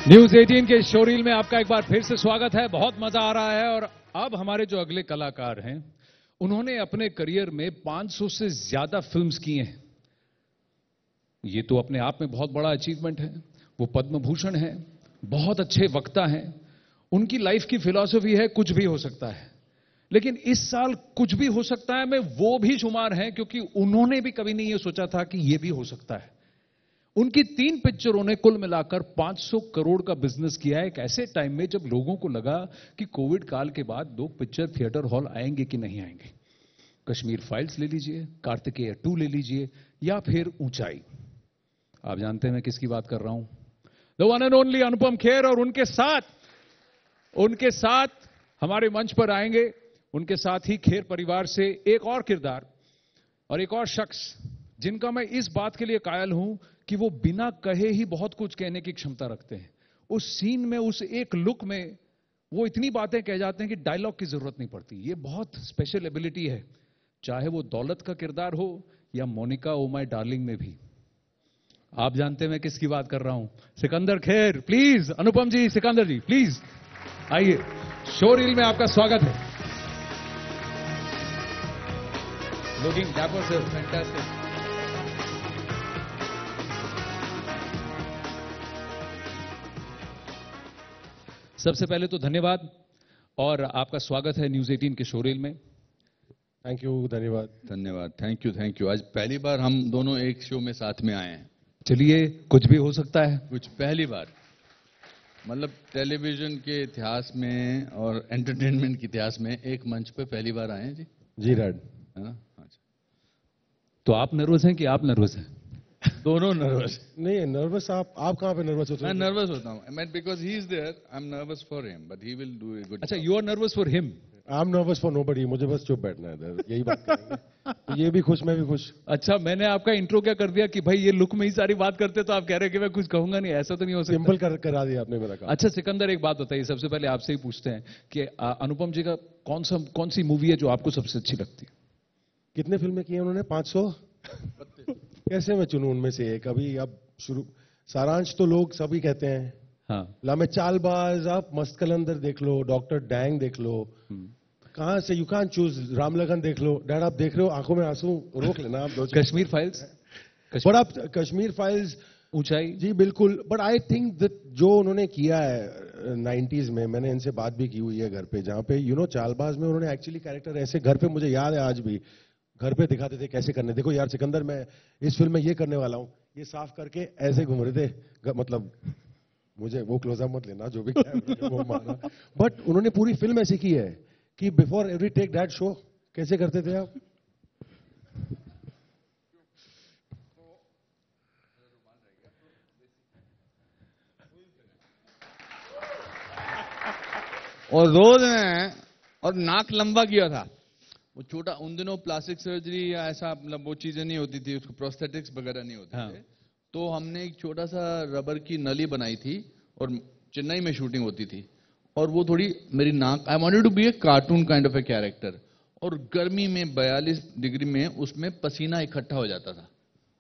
News 18 के showreel में आपका एक बार फिर से स्वागत है। बहुत मजा आ रहा है। और अब हमारे जो अगले कलाकार हैं, उन्होंने अपने करियर में 500 से ज्यादा फिल्म्स की हैं। ये तो अपने आप में बहुत बड़ा अचीवमेंट है। वो पद्म भूषण है, बहुत अच्छे वक्ता हैं। उनकी लाइफ की फिलॉसफी है कुछ भी हो सकता है। लेकिन इस साल कुछ भी हो सकता है में वो भी शुमार हैं, क्योंकि उन्होंने भी कभी नहीं ये सोचा था कि ये भी हो सकता है। उनकी 3 पिक्चरों ने कुल मिलाकर 500 करोड़ का बिजनेस किया है, एक ऐसे टाइम में जब लोगों को लगा कि कोविड काल के बाद लोग पिक्चर थिएटर हॉल आएंगे कि नहीं आएंगे। कश्मीर फाइल्स ले लीजिए, कार्तिकेय 2 ले लीजिए, या फिर ऊंचाई। आप जानते हैं मैं किसकी बात कर रहा हूं? The one and only Anupam Kher. और उनके साथ हमारे मंच पर आएंगे, उनके साथ ही खेर परिवार से एक और किरदार और एक और शख्स, जिनका मैं इस बात के लिए कायल हूं कि वो बिना कहे ही बहुत कुछ कहने की क्षमता रखते हैं। उस सीन में, उस एक लुक में वो इतनी बातें कह जाते हैं कि डायलॉग की जरूरत नहीं पड़ती। ये बहुत स्पेशल एबिलिटी है, चाहे वो दौलत का किरदार हो या मोनिका ओ माय डार्लिंग में भी। आप जानते हैं मैं किसकी बात कर रहा हूं? सिकंदर खेर। प्लीज अनुपम जी, सिकंदर जी प्लीज आइए। शोरील में आपका स्वागत है। Looking dapper sir, fantastic. सबसे पहले तो धन्यवाद और आपका स्वागत है न्यूज 18 के शोरील में। Thank you. धन्यवाद। Thank you. आज पहली बार हम दोनों एक शो में साथ में आए हैं। चलिए, कुछ भी हो सकता है। कुछ पहली बार, मतलब टेलीविजन के इतिहास में और एंटरटेनमेंट के इतिहास में एक मंच पे पहली बार आए हैं जी। जी डैड, है ना? अच्छा। तो आप नर्वस हैं कि आप नर्वस हैं? दोनों नर्वस। नहीं नर्वस। आप कहाँ पे नर्वस होते मैं हो? नर्वस होता हूँ। मैं because he is there, I am nervous for him, but he will do a good. अच्छा, you are nervous for him. I am nervous for nobody. मुझे बस चुप बैठना है इधर, यही बात करेंगे। तो ये भी खुश, मैं भी खुश। अच्छा, मैंने आपका इंट्रो क्या कर दिया कि भाई ये लुक में ही सारी बात करते, तो आप कह रहे हैं कि मैं कुछ कहूंगा नहीं? ऐसा तो नहीं हो सकता। सिंपल करा दिया आपने मेरा काम। अच्छा सिकंदर, एक बात बताइए, सबसे पहले आपसे ही पूछते हैं कि अनुपम जी का कौन सी मूवी है जो आपको सबसे अच्छी लगती है? कितने फिल्में की हैं उन्होंने? 500? कैसे मैं चुनूं उनमें से एक? अभी अब शुरू सारांश तो लोग सभी कहते हैं। हाँ। लामे चालबाज, आप मस्त कलंदर देख लो, डॉक्टर डैंग देख लो, कहां से यू कैन चूज, रामलखन देख लो। डैड आप देख रहे हो, आंखों में आंसू रोक लेना आप। कश्मीर फाइल्स। बट आप कश्मीर फाइल्स, ऊंचाई। जी बिल्कुल। बट आई थिंक दैट जो उन्होंने किया है 90s में, मैंने इनसे बात भी की हुई है घर पे, जहां पे चालबाज में उन्होंने एक्चुअली कैरेक्टर ऐसे घर पे, मुझे याद है आज भी, घर पे दिखाते थे कैसे करने। देखो यार सिकंदर, मैं इस फिल्म में ये करने वाला हूँ, ये साफ करके ऐसे घूम रहे थे। मतलब मुझे वो क्लोजअप मत लेना, जो भी वो मारा। बट उन्होंने पूरी फिल्म ऐसी की है कि before every take that show कैसे करते थे आप? और रोज में, और नाक लंबा किया था। वो छोटा, उन दिनों प्लास्टिक सर्जरी या ऐसा, मतलब वो चीजें नहीं होती थी, उसको प्रोस्थेटिक्स वगैरह नहीं होते थे। तो हमने एक छोटा सा रबर की नली बनाई थी और चेन्नई में शूटिंग होती थी। और वो थोड़ी मेरी नाक, I wanted to be a cartoon kind of a character. और गर्मी में 42 डिग्री में उसमें पसीना इकट्ठा हो जाता था,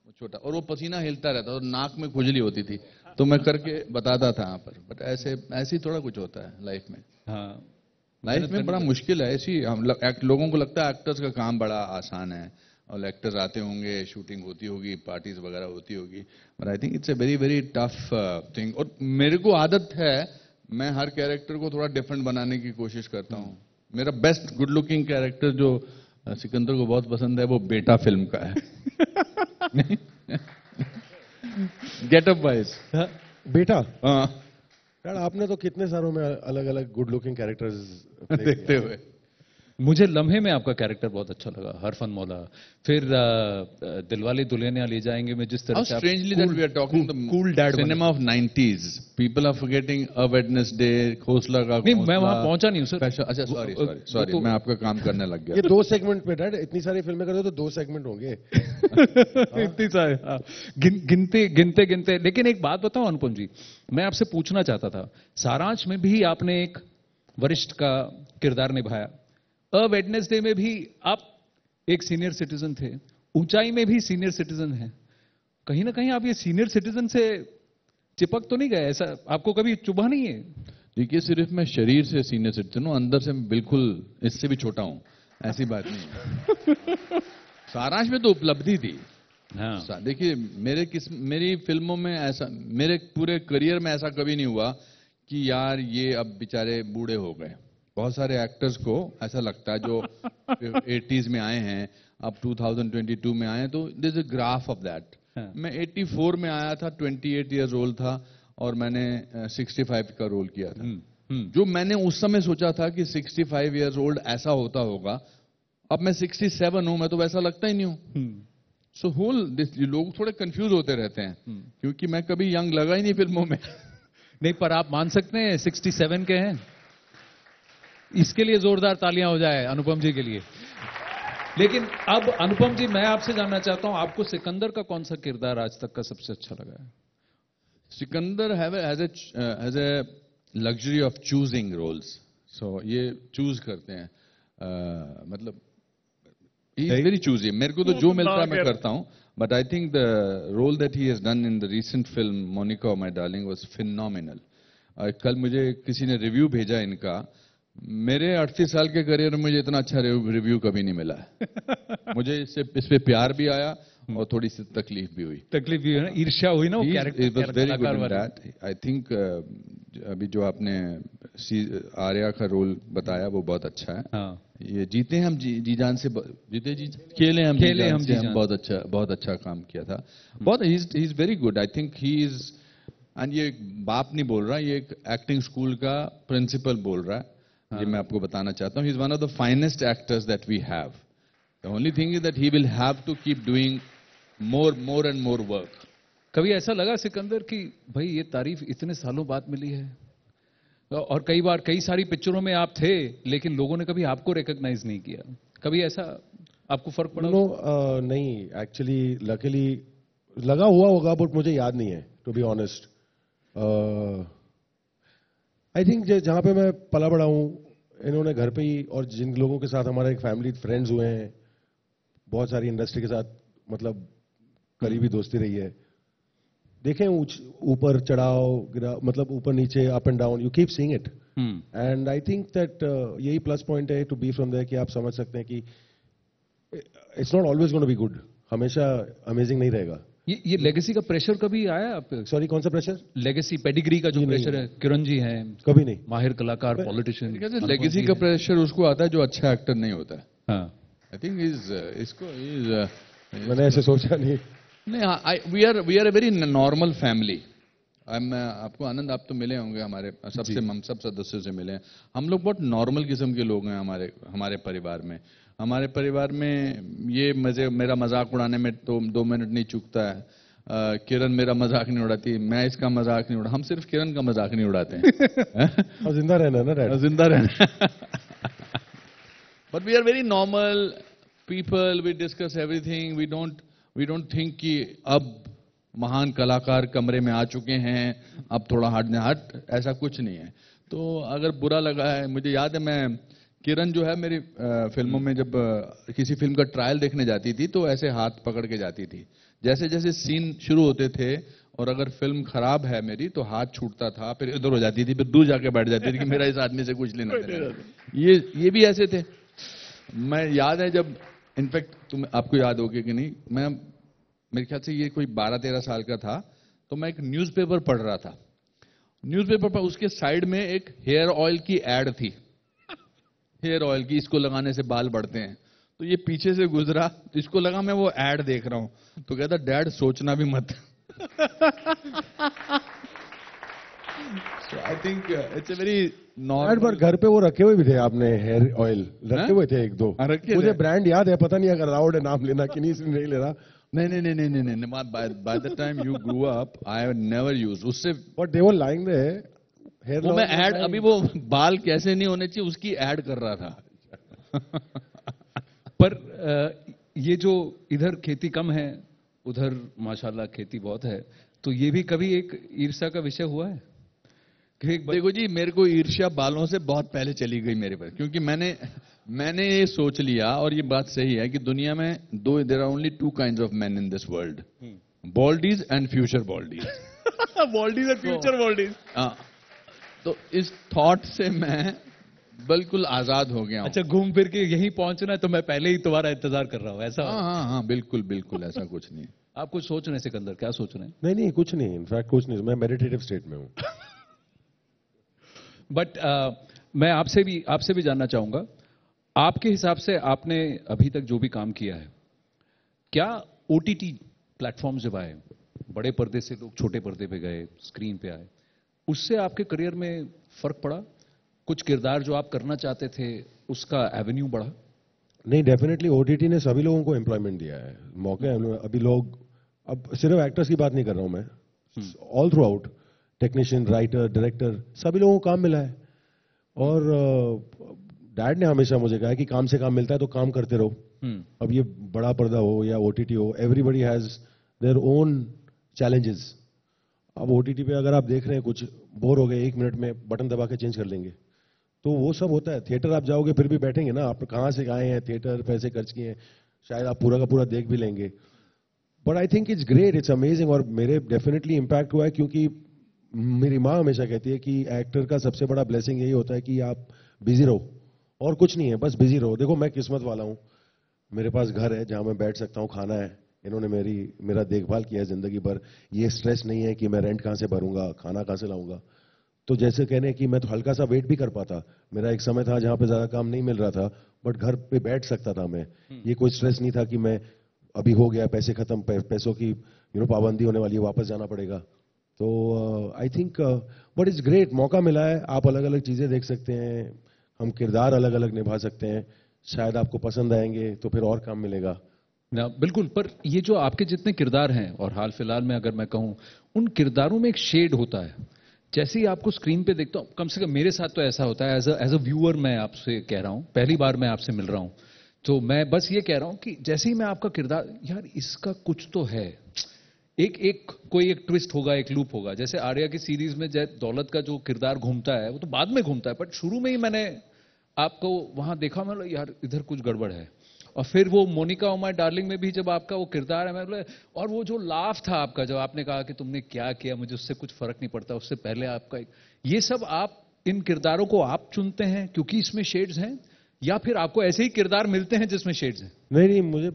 वो छोटा, और वो पसीना हिलता रहता और नाक में खुजली होती थी। तो मैं करके बताता था यहाँ पर। बट ऐसे ही थोड़ा कुछ होता है लाइफ में। हाँ, लाइफ में बड़ा मुश्किल है ऐसी। लोगों को लगता है एक्टर्स का काम बड़ा आसान है, और एक्टर्स आते होंगे, शूटिंग होती होगी, पार्टीज वगैरह होती होगी। But I think it's a very very tough thing. और मेरे को आदत है, मैं हर कैरेक्टर को थोड़ा डिफरेंट बनाने की कोशिश करता हूँ। मेरा बेस्ट गुड लुकिंग कैरेक्टर जो सिकंदर को बहुत पसंद है, वो बेटा फिल्म का है। गेटअप वाइज बेटा। हाँ, यार आपने तो कितने सारों में अलग अलग गुड लुकिंग कैरेक्टर्स देखते हुए। मुझे लम्हे में आपका कैरेक्टर बहुत अच्छा लगा, हरफन मौला। फिर दिलवाले दुल्हनिया ले जाएंगे में जिस तरह से आप Strangely that we are talking the cool dad cinema of 90s. People are forgetting A Wednesday, Khosla का नहीं, खोसला। मैं वहां पहुंचा नहीं हूँ सर। अच्छा, सॉरी, मैं आपका काम करने लग गया। ये 2 सेगमेंट पे डैड, इतनी सारी फिल्में करते हो तो 2 सेगमेंट होंगे। इतनी सारे, हाँ। गिनते गिनते। लेकिन एक बात बताऊं अनुपम जी, मैं आपसे पूछना चाहता था, सारांश में भी आपने एक वरिष्ठ का किरदार निभाया, अ वेडनेसडे में भी आप एक सीनियर सिटीजन थे, ऊंचाई में भी सीनियर सिटीजन हैं। कहीं ना कहीं आप ये सीनियर सिटीजन से चिपक तो नहीं गए? ऐसा आपको कभी चुभा नहीं है? देखिए, सिर्फ मैं शरीर से सीनियर सिटीजन हूँ, अंदर से मैं बिल्कुल इससे भी छोटा हूँ, ऐसी बात नहीं है। सारांश में तो उपलब्धि थी। हाँ। देखिए, मेरी फिल्मों में ऐसा, मेरे पूरे करियर में ऐसा कभी नहीं हुआ कि यार ये अब बेचारे बूढ़े हो गए। बहुत सारे एक्टर्स को ऐसा लगता है जो 80s में आए हैं, अब 2022 में आए हैं, तो there is a graph of that. मैं 84 में आया था, 28 इयर्स ओल्ड था, और मैंने 65 का रोल किया था। जो मैंने उस समय सोचा था कि 65 इयर्स ओल्ड ऐसा होता होगा, अब मैं 67 हूं, मैं तो वैसा लगता ही नहीं हूं। सो होल लोग थोड़े कंफ्यूज होते रहते हैं, क्योंकि मैं कभी यंग लगा ही नहीं फिल्मों में। नहीं, पर आप मान सकते हैं 67 के हैं। इसके लिए जोरदार तालियां हो जाए अनुपम जी के लिए। लेकिन अब अनुपम जी, मैं आपसे जानना चाहता हूं, आपको सिकंदर का कौन सा किरदार आज तक का सबसे अच्छा लगा है? Sikandar has a luxury of choosing roles. So ये चूज करते हैं, मतलब ही इज वेरी चूजी। मेरे को तो जो मिलता है मैं करता हूं, but I think the role that he has done in the recent film Monica my darling was phenomenal. कल मुझे किसी ने रिव्यू भेजा इनका, मेरे 38 साल के करियर में मुझे इतना अच्छा रिव्यू कभी नहीं मिला है। मुझे इस पे प्यार भी आया और थोड़ी सी तकलीफ भी हुई। तकलीफ भी हुई ना, ईर्ष्या हुई ना, वो character very good in that. I think अभी जो आपने आर्या का रोल बताया वो बहुत अच्छा है। हाँ। ये जीते हम जी जान से, जीते जी खेले हम जी जान, बहुत अच्छा काम किया था। बहुत he is very good. I think he is, and ये बाप नहीं बोल रहा, ये एक एक्टिंग स्कूल का प्रिंसिपल बोल रहा है। ये मैं आपको बताना चाहता हूँ, he is one of the finest actors that we have. The only thing is that he will have to keep doing more and more work. कभी ऐसा लगा सिकंदर कि भाई ये तारीफ इतने सालों बाद मिली है, और कई बार कई सारी पिक्चरों में आप थे लेकिन लोगों ने कभी आपको रिकॉग्नाइज नहीं किया, कभी ऐसा आपको फर्क पड़ा? नहीं, एक्चुअली लकीली लगा हुआ होगा, बट मुझे याद नहीं है, to be honest. I think जहां पे मैं पला बड़ा हूं, इन्होंने घर पे ही, और जिन लोगों के साथ हमारे एक फैमिली फ्रेंड्स हुए हैं, बहुत सारी इंडस्ट्री के साथ मतलब करीबी दोस्ती रही है। देखें ऊपर चढ़ाव, मतलब ऊपर नीचे, up and down, you keep seeing it. And I think that यही प्लस पॉइंट है टू बी फ्रॉम देयर, कि आप समझ सकते हैं कि it's not always going to be good, हमेशा अमेजिंग नहीं रहेगा। ये लेगेसी का प्रेशर कभी आया आप? सॉरी, कौन सा प्रेशर? लेगेसी पेडिग्री का जो प्रेशर है। किरण जी हैं, कभी नहीं, माहिर कलाकार, पॉलिटिशियन। लेगेसी का प्रेशर उसको आता है जो अच्छा एक्टर नहीं होता है। हाँ, आई थिंक मैंने ऐसे सोचा नहीं। We are a very normal family. आपको आनंद, आप तो मिले होंगे, हमारे हम सब सदस्यों से मिले हैं। हम लोग बहुत नॉर्मल किस्म के लोग हैं हमारे परिवार में। हमारे परिवार में ये मेरा मजाक उड़ाने में तो 2 मिनट नहीं चूकता है। किरण मेरा मजाक नहीं उड़ाती, मैं इसका मजाक नहीं उड़ा, हम सिर्फ किरण का मजाक नहीं उड़ाते हैं। और जिंदा रहना ना डैड, जिंदा रहना। But we are very normal people, we discuss everything, we don't think कि अब महान कलाकार कमरे में आ चुके हैं, अब थोड़ा हट, ऐसा कुछ नहीं है। तो अगर बुरा लगा है, मुझे याद है, मैं किरण जो है मेरी फिल्मों में जब किसी फिल्म का ट्रायल देखने जाती थी तो ऐसे हाथ पकड़ के जाती थी। जैसे जैसे सीन शुरू होते थे और अगर फिल्म खराब है मेरी तो हाथ छूटता था, फिर इधर हो जाती थी, फिर दूर जाके बैठ जाती थी कि मेरा इस आदमी से कुछ लेना देना। ये भी ऐसे थे। मैं याद है जब, इनफैक्ट आपको याद होगी कि नहीं, मैं मेरे ख्याल से ये कोई 12-13 साल का था, तो मैं एक न्यूज़पेपर पढ़ रहा था। न्यूज़पेपर पर उसके साइड में एक हेयर ऑयल की एड थी, हेयर ऑयल की, इसको लगाने से बाल बढ़ते हैं। तो ये पीछे से गुजरा, तो इसको लगा मैं वो एड देख रहा हूं, तो कहता डैड सोचना भी मत। So I think it's a very normal। पर घर पे वो रखे हुए भी थे आपने, हेयर ऑयल रखे हुए थे 1-2। मुझे ब्रांड याद है, पता नहीं अगर अलाउड है नाम लेना कि नहीं ले रहा। नहीं। By the time you grew up, I have never used उससे। But they were lying there। वो मैं ऐड, अभी वो बाल कैसे नहीं होने चाहिए उसकी ऐड कर रहा था। पर ये जो इधर खेती कम है, उधर माशाल्लाह खेती बहुत है, तो ये भी कभी एक ईर्ष्या का विषय हुआ है? देखो जी, मेरे को ईर्ष्या बालों से बहुत पहले चली गई मेरे पर, क्योंकि मैंने ये सोच लिया, और ये बात सही है कि दुनिया में there are only 2 kinds of men in this world, baldies and future baldies. Baldies है, फ्यूचर वॉल्डीज। तो इस थॉट से मैं बिल्कुल आजाद हो गया हूं। अच्छा, घूम फिर के यहीं पहुंचना है तो मैं पहले ही तुम्हारा इंतजार कर रहा हूं, ऐसा? हाँ, बिल्कुल बिल्कुल ऐसा कुछ नहीं। आप कुछ सोच रहे हैं सिकंदर, क्या सोच रहे हैं? नहीं नहीं, कुछ नहीं, इनफैक्ट कुछ नहीं, मैं मेडिटेटिव स्टेट में हूँ। बट मैं आपसे भी जानना चाहूंगा, आपके हिसाब से आपने अभी तक जो भी काम किया है, क्या ओटीटी प्लेटफॉर्म जब आए, बड़े पर्दे से लोग छोटे पर्दे पे गए, स्क्रीन पे आए, उससे आपके करियर में फर्क पड़ा? कुछ किरदार जो आप करना चाहते थे उसका एवेन्यू बढ़ा? नहीं, डेफिनेटली ओटीटी ने सभी लोगों को एम्प्लॉयमेंट दिया है, मौके। अभी लोग, अब सिर्फ एक्टर्स की बात नहीं कर रहा हूं मैं, all through out, technician, writer, director, सभी लोगों को काम मिला है। और डैड ने हमेशा मुझे कहा है कि काम से काम मिलता है तो काम करते रहो। अब ये बड़ा पर्दा हो या ओटीटी हो, everybody has their own challenges. अब ओटीटी पे अगर आप देख रहे हैं कुछ, बोर हो गए, 1 मिनट में बटन दबा के चेंज कर लेंगे, तो वो सब होता है। थिएटर आप जाओगे फिर भी बैठेंगे ना, आप कहाँ से आए हैं, थिएटर पैसे खर्च किए हैं, शायद आप पूरा का पूरा देख भी लेंगे। But I think it's great, it's amazing. और मेरे डेफिनेटली इम्पैक्ट हुआ है, क्योंकि मेरी माँ हमेशा कहती है कि एक्टर का सबसे बड़ा ब्लेसिंग यही होता है कि आप बिजी रहो, और कुछ नहीं है, बस बिजी रहो। देखो, मैं किस्मत वाला हूँ, मेरे पास घर है जहां मैं बैठ सकता हूँ, खाना है, इन्होंने मेरा देखभाल किया है जिंदगी भर। ये स्ट्रेस नहीं है कि मैं रेंट कहाँ से भरूंगा, खाना कहाँ से लाऊंगा। तो जैसे कहने कि मैं तो हल्का सा वेट भी कर पाता, मेरा एक समय था जहां पे ज्यादा काम नहीं मिल रहा था, बट घर पे बैठ सकता था मैं। ये कोई स्ट्रेस नहीं था कि मैं अभी हो गया, पैसे खत्म, पैसों की पाबंदी होने वाली है, वापस जाना पड़ेगा। तो I think but it's great, मौका मिला है, आप अलग अलग चीजें देख सकते हैं, हम किरदार अलग अलग निभा सकते हैं, शायद आपको पसंद आएंगे तो फिर और काम मिलेगा ना। बिल्कुल, पर ये जो आपके जितने किरदार हैं, और हाल फिलहाल में अगर मैं कहूं, उन किरदारों में एक शेड होता है। जैसे ही आपको स्क्रीन पे देखता हूं, कम से कम मेरे साथ तो ऐसा होता है, एज अ व्यूअर मैं आपसे कह रहा हूं, पहली बार मैं आपसे मिल रहा हूं, तो मैं बस ये कह रहा हूं कि जैसे ही मैं आपका किरदार, यार इसका कुछ तो है, कोई एक ट्विस्ट होगा, एक लूप होगा। जैसे आर्या की सीरीज में जय दौलत का जो किरदार घूमता है, वो तो बाद में घूमता है, बट शुरू में ही मैंने आपको वहां देखा, मैं बोला यार इधर कुछ गड़बड़ है। और फिर वो मोनिका ओ माय डार्लिंग में भी जब आपका वो किरदार है, मैं बोला, और वो जो लाफ था आपका, जब आपने कहा कि तुमने क्या किया, मुझे उससे कुछ फर्क नहीं पड़ता, उससे पहले आपका ये सब, आप इन किरदारों को आप चुनते हैं क्योंकि इसमें शेड्स हैं, या फिर आपको ऐसे ही किरदार मिलते हैं जिसमें शेड्स हैं? नहीं, मुझे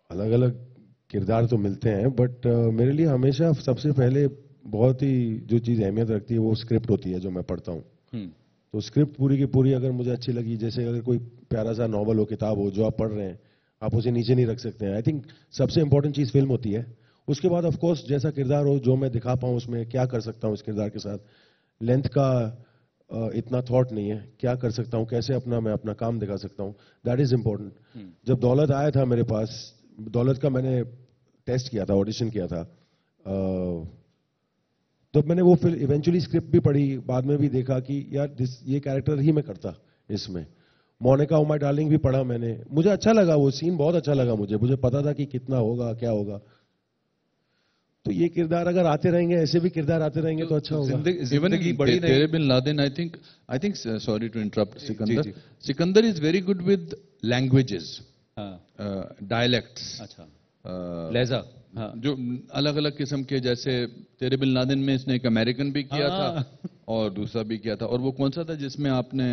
अलग अलग किरदार तो मिलते हैं, बट मेरे लिए हमेशा सबसे पहले बहुत ही जो चीज अहमियत रखती है वो स्क्रिप्ट होती है जो मैं पढ़ता हूँ। तो स्क्रिप्ट पूरी की पूरी अगर मुझे अच्छी लगी, जैसे अगर कोई प्यारा सा नॉवल हो, किताब हो जो आप पढ़ रहे हैं, आप उसे नीचे नहीं रख सकते हैं। आई थिंक सबसे इंपॉर्टेंट चीज फिल्म होती है। उसके बाद ऑफ कोर्स जैसा किरदार हो, जो मैं दिखा पाऊँ उसमें, क्या कर सकता हूँ इस किरदार के साथ, लेंथ का इतना थॉट नहीं है, क्या कर सकता हूँ, कैसे मैं अपना काम दिखा सकता हूँ, दैट इज इंपॉर्टेंट। जब दौलत आया था मेरे पास, दौलत का मैंने टेस्ट किया था, ऑडिशन किया था, तो मैंने वो फिर इवेंचुअली स्क्रिप्ट भी पढ़ी, बाद में भी देखा कि यार ये कैरेक्टर ही मैं करता इसमें। मोनिका ओ माय डार्लिंग भी पढ़ा मैंने, मुझे अच्छा लगा, वो सीन बहुत अच्छा लगा मुझे पता था कि कितना होगा, क्या होगा। तो ये किरदार अगर आते रहेंगे, ऐसे भी किरदार आते रहेंगे तो अच्छा होगा। जिंदगी बड़ी नहीं। Tere Bin Laden, I think sorry to interrupt Sikandar, Sikandar is very good with languages, dialects, अच्छा, लहजा, जो अलग अलग किस्म के, जैसे तेरे बिन लादेन में इसने एक अमेरिकन भी किया था और दूसरा भी किया था, और वो कौन सा था जिसमें आपने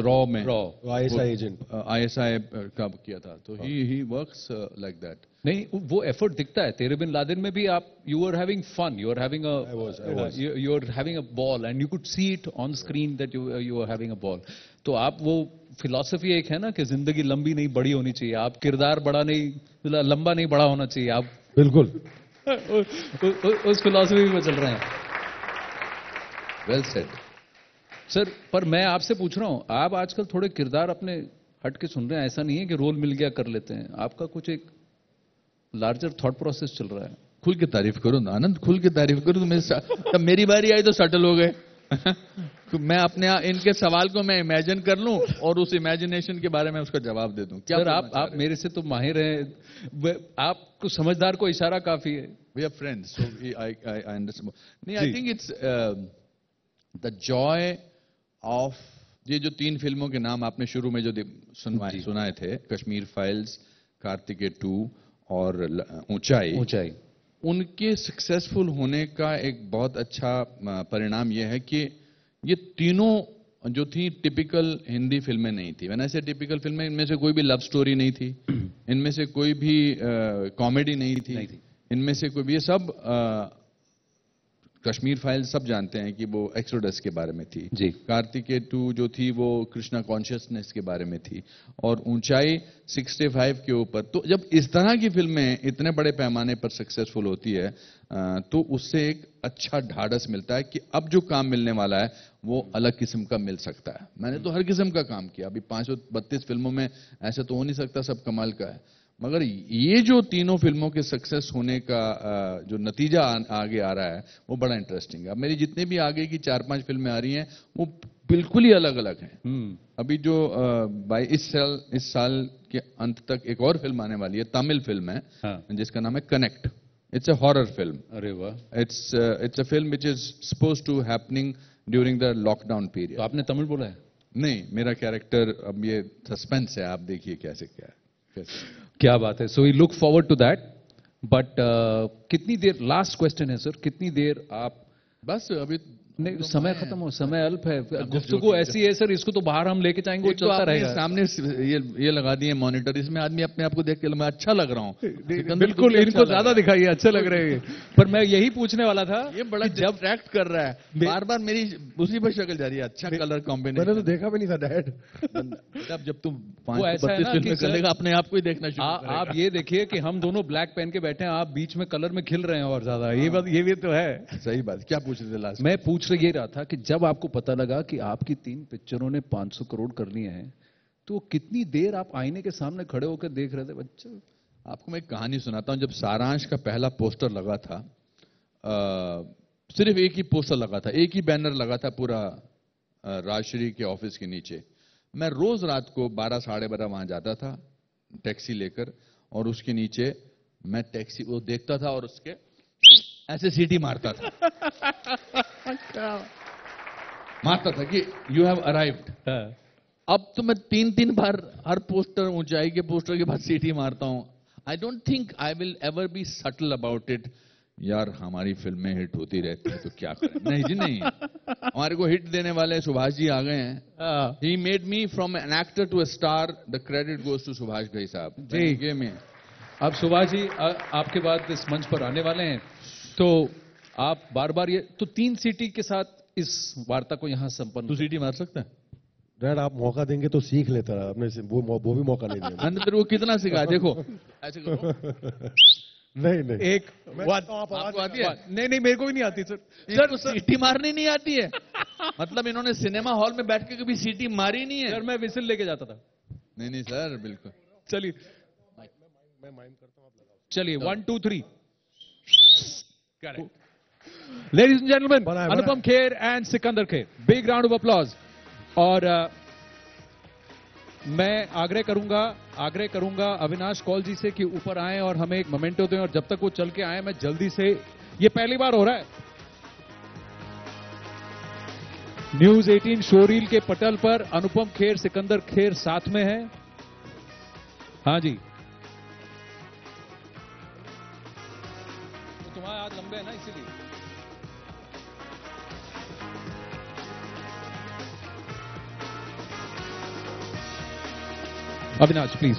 रॉ में आईएसआई एजेंट, आईएसआई का किया था, तो ही वर्क्स लाइक दैट। नहीं, वो एफर्ट दिखता है। तेरे बिन लादेन में भी आप, you are having fun, you are having a ball, and you could see it on screen that you are having a ball. तो आप, वो फिलॉसफी एक है ना कि जिंदगी लंबी नहीं बड़ी होनी चाहिए, आप किरदार बड़ा नहीं, लंबा नहीं बड़ा होना चाहिए, आप बिल्कुल उस फिलॉसफी में चल रहे हैं। वेल सेड सर, पर मैं आपसे पूछ रहा हूं, आप आजकल थोड़े किरदार अपने हट के सुन रहे हैं, ऐसा नहीं है कि रोल मिल गया कर लेते हैं, आपका कुछ एक लार्जर थॉट प्रोसेस चल रहा है। खुल के तारीफ करो ना आनंद, खुल के तारीफ करो। तब मेरी बारी आई तो सटल हो गए। मैं अपने इनके सवाल को मैं इमेजिन कर लूं और उस इमेजिनेशन के बारे में उसका जवाब दे दूं। क्या सर, आप मेरे से तो माहिर हैं, आपको समझदार को इशारा काफी है। We are friends, so I understand. नहीं, I think it's the joy of, ये जो 3 फिल्मों के नाम आपने शुरू में जो सुनाए थे, कश्मीर फाइल्स, कार्तिकेय 2 और ऊंचाई, उनके सक्सेसफुल होने का एक बहुत अच्छा परिणाम यह है कि ये तीनों जो थी टिपिकल हिंदी फिल्में नहीं थी। मैंने ऐसे टिपिकल फिल्में, इनमें से कोई भी लव स्टोरी नहीं थी, इनमें से कोई भी कॉमेडी नहीं थी, इनमें से कोई भी, ये सब कश्मीर फाइल सब जानते हैं कि वो एक्सोडस के बारे में थी जी। कार्तिकेय 2 जो थी वो कृष्णा कॉन्शियसनेस के बारे में थी, और ऊंचाई 65 के ऊपर। तो जब इस तरह की फिल्में इतने बड़े पैमाने पर सक्सेसफुल होती है तो उससे एक अच्छा ढाढ़स मिलता है कि अब जो काम मिलने वाला है वो अलग किस्म का मिल सकता है। मैंने तो हर किस्म का काम किया, अभी 532 फिल्मों में ऐसे तो हो नहीं सकता सब कमाल का है, मगर ये जो तीनों फिल्मों के सक्सेस होने का जो नतीजा आगे आ रहा है वो बड़ा इंटरेस्टिंग है। अब मेरी जितने भी आगे की 4-5 फिल्में आ रही हैं वो बिल्कुल ही अलग अलग हैं। अभी जो इस साल के अंत तक एक और फिल्म आने वाली है, तमिल फिल्म है, हाँ। जिसका नाम है Connect. It's a horror film. अरे वाह। It's a film which is suppose to happening during the lockdown तो पीरियड। आपने तमिल बोला है? नहीं, मेरा कैरेक्टर, अब ये सस्पेंस है, आप देखिए कैसे क्या है। क्या बात है। So we look forward to that. But कितनी देर, लास्ट क्वेश्चन है सर, कितनी देर आप, बस अभी नहीं समय खत्म हो, समय अल्प है, गुफ्तगू ऐसी है सर, इसको तो बाहर हम लेके जाएंगे, वो चलता रहेगा। सामने ये लगा दिए मॉनिटर, इसमें आदमी अपने आप को देख के मैं अच्छा लग रहा हूँ। बिल्कुल, इनको ज्यादा दिखाइए, अच्छे लग रहे हैं। पर मैं यही पूछने वाला था, ये बड़ा डिस्ट्रैक्ट कर रहा है, बार बार मेरी उसी पर शक्ल जा रही है। अच्छा कलर कॉम्बिनेशन मैंने तो देखा भी नहीं था डैड। अब जब तुम वो ऐसा है ना 532 कि फिल्में कर लेगा, अपने आप को ही देखना शुरू करेगा। आप ये देखिए कि हम दोनों ब्लैक पहन के बैठे हैं, आप बीच में कलर में खिल रहे हैं और ज्यादा। ये बात, ये भी तो है। सही बात। क्या पूछ रहे थे लास्ट? मैं पूछ ये रहा था कि जब आपको पता लगा कि आपकी 3 पिक्चरों ने 500 करोड़ कर लिए हैं, तो कितनी देर आप आईने के सामने खड़े होकर देख रहे थे बच्चे? आपको मैं एक कहानी सुनाता हूं। जब सारांश का पहला पोस्टर लगा था, सिर्फ एक ही पोस्टर लगा था, एक ही बैनर लगा था पूरा राजश्री के ऑफिस के नीचे। मैं रोज रात को 12 साढ़े 12 वहां जाता था टैक्सी लेकर, और उसके नीचे मैं टैक्सी वो देखता था और उसके ऐसे सीटी मारता था कि यू हैव अराइव्ड। अब तो मैं 3-3 बार हर पोस्टर, ऊंचाई के पोस्टर के बाद सीटी मारता हूं। I don't think I will ever be subtle about it. यार हमारी फिल्में हिट होती रहती है तो क्या करें। नहीं जी नहीं, हमारे को हिट देने वाले सुभाष जी आ गए हैं। He made me from an actor to a star. The credit goes to Subhash Ghai साहब जी। में अब सुभाष जी आपके बाद इस मंच पर आने वाले हैं, तो आप बार बार ये तो 3 सीटी के साथ इस वार्ता को यहां संपन्न। तू सीटी मार सकता है डैड? आप मौका देंगे तो सीख लेता रहा, अपने से वो भी मौका नहीं दिया। मैंने तेरे को कितना सिखाया, देखो ऐसे करो। नहीं एक आपको आती है? नहीं, मेरे को भी नहीं आती सर। सर सीटी मारनी नहीं आती है? मतलब इन्होंने सिनेमा हॉल में बैठ के कभी सीटी मारी नहीं है? सर मैं विसिल लेके जाता था। नहीं सर, बिल्कुल। चलिए मैं माइम करता हूं, आप लगाओ। चलिए 1 2 3। Correct. Ladies and gentleman, Anupam Kher and Sikandar Kher, big round of applause. और मैं आग्रह करूंगा अविनाश कौल जी से कि ऊपर आएं और हमें एक मोमेंटो दें, और जब तक वो चल के आए मैं जल्दी से, ये पहली बार हो रहा है न्यूज 18 शोरील के पटल पर अनुपम खेर सिकंदर खेर साथ में है। हाँ जी, तो तुम्हारे हाथ लंबे है ना, इसीलिए। अविनाश प्लीज।